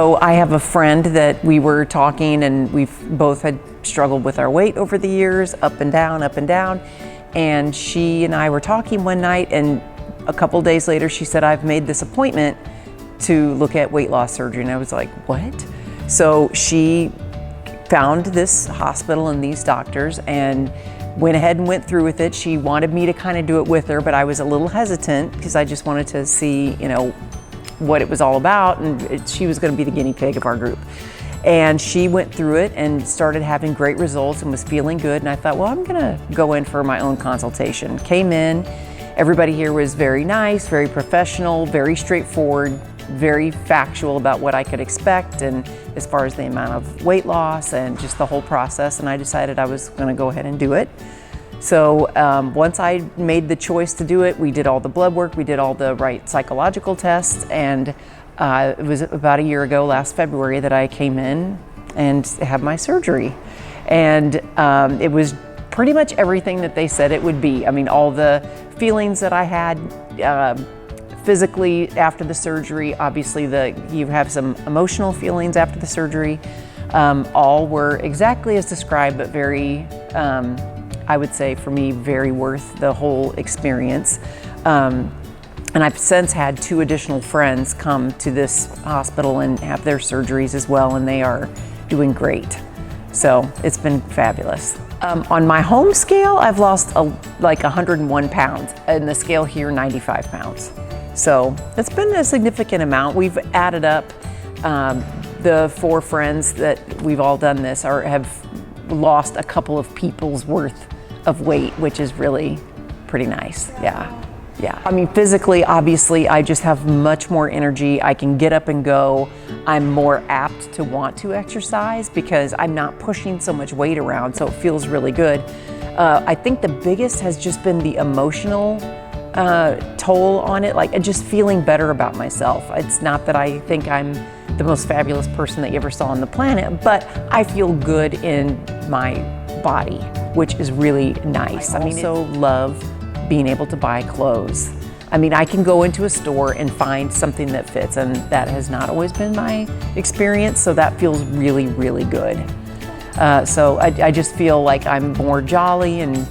So I have a friend that we were talking, and we've both had struggled with our weight over the years, up and down, up and down. And she and I were talking one night, and a couple days later she said, I've made this appointment to look at weight loss surgery. And I was like, what? So she found this hospital and these doctors and went ahead and went through with it. She wanted me to kind of do it with her, but I was a little hesitant because I just wanted to see, what it was all about, and she was going to be the guinea pig of our group. And she went through it and started having great results and was feeling good. And I thought, well, I'm going to go in for my own consultation. Came in, everybody here was very nice, very professional, very straightforward, very factual about what I could expect, and as far as the amount of weight loss and just the whole process. And I decided I was going to go ahead and do it. So once I made the choice to do it, we did all the blood work, we did all the right psychological tests, and it was about a year ago, last February, that I came in and had my surgery. And it was pretty much everything that they said it would be. I mean, all the feelings that I had physically after the surgery, obviously you have some emotional feelings after the surgery, all were exactly as described, but very, I would say for me, very worth the whole experience. And I've since had 2 additional friends come to this hospital and have their surgeries as well, and they are doing great. So it's been fabulous. On my home scale, I've lost like 101 pounds, and the scale here, 95 pounds. So it's been a significant amount. We've added up the 4 friends that we've all done this have lost a couple of people's worth of weight, which is really pretty nice. Yeah. I mean, physically, obviously, I just have much more energy. I can get up and go. I'm more apt to want to exercise because I'm not pushing so much weight around, so it feels really good. I think the biggest has just been the emotional toll on it, like just feeling better about myself. It's not that I think I'm the most fabulous person that you ever saw on the planet, but I feel good in my body, which is really nice. I also love being able to buy clothes. I mean, I can go into a store and find something that fits, and that has not always been my experience, so that feels really, really good. So I just feel like I'm more jolly and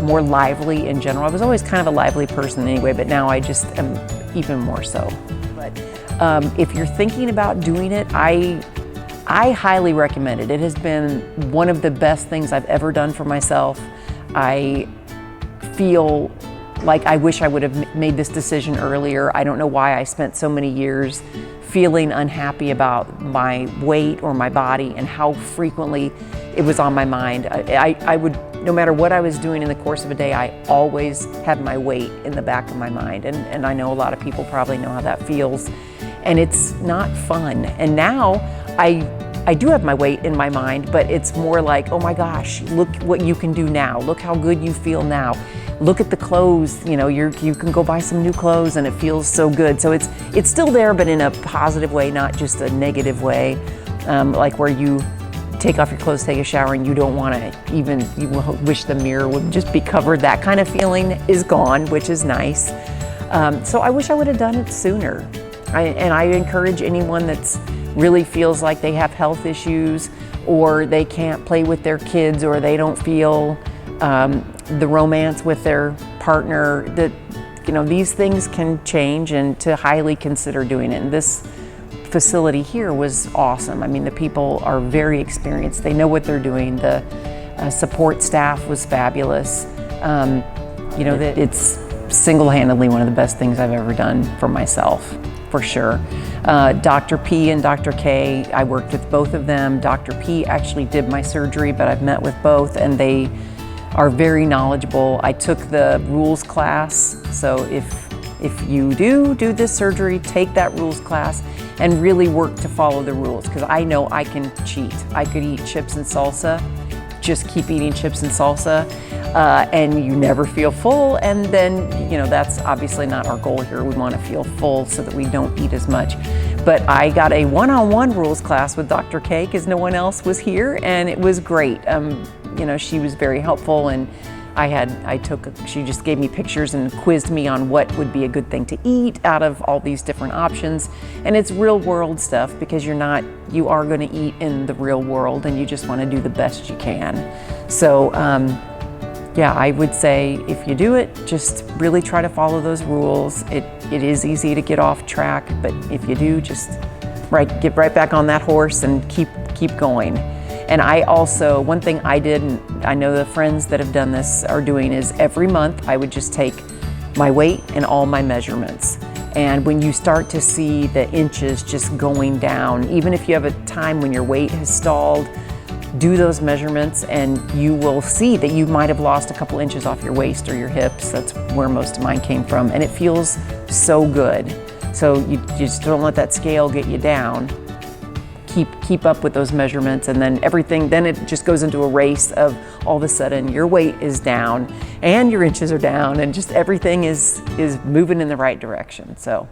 more lively in general. I was always kind of a lively person anyway, but now I just am even more so. But if you're thinking about doing it, I highly recommend it. It has been one of the best things I've ever done for myself. I feel like I wish I would have made this decision earlier. I don't know why I spent so many years feeling unhappy about my weight or my body and how frequently it was on my mind. I would, no matter what I was doing in the course of a day, I always had my weight in the back of my mind. And I know a lot of people probably know how that feels. And it's not fun. And now I do have my weight in my mind, but it's more like, oh my gosh, look what you can do now. Look how good you feel now. Look at the clothes, you can go buy some new clothes and it feels so good. So it's still there, but in a positive way, not just a negative way, like where you take off your clothes, take a shower, and you don't want to even, you wish the mirror would just be covered. That kind of feeling is gone, which is nice. So I wish I would have done it sooner. And I encourage anyone that's really feels like they have health issues, or they can't play with their kids, or they don't feel the romance with their partner, that these things can change, and to highly consider doing it. And this facility here was awesome. I mean, the people are very experienced. They know what they're doing. The support staff was fabulous. That it's single-handedly one of the best things I've ever done for myself, for sure. Dr. P and Dr. K, I worked with both of them. Dr. P actually did my surgery, but I've met with both, and they are very knowledgeable. I took the rules class, so if you do this surgery, take that rules class and really work to follow the rules, because I know I can cheat. I could eat chips and salsa, just keep eating chips and salsa, and you never feel full, and then, that's obviously not our goal here. We want to feel full so that we don't eat as much. But I got a one-on-one rules class with Dr. K because no one else was here, and it was great. She was very helpful, and She just gave me pictures and quizzed me on what would be a good thing to eat out of all these different options. And it's real world stuff, because you are going to eat in the real world, and you just want to do the best you can. So yeah, I would say if you do it, just really try to follow those rules. It is easy to get off track, but if you do, just get right back on that horse and keep going. And I also, one thing I did, and I know the friends that have done this are doing, is every month I would just take my weight and all my measurements. And when you start to see the inches just going down, even if you have a time when your weight has stalled, do those measurements and you will see that you might have lost a couple inches off your waist or your hips. That's where most of mine came from. And it feels so good. So you just don't let that scale get you down. Keep up with those measurements, and then then it just goes into a race of all of a sudden your weight is down and your inches are down, and just everything is moving in the right direction. So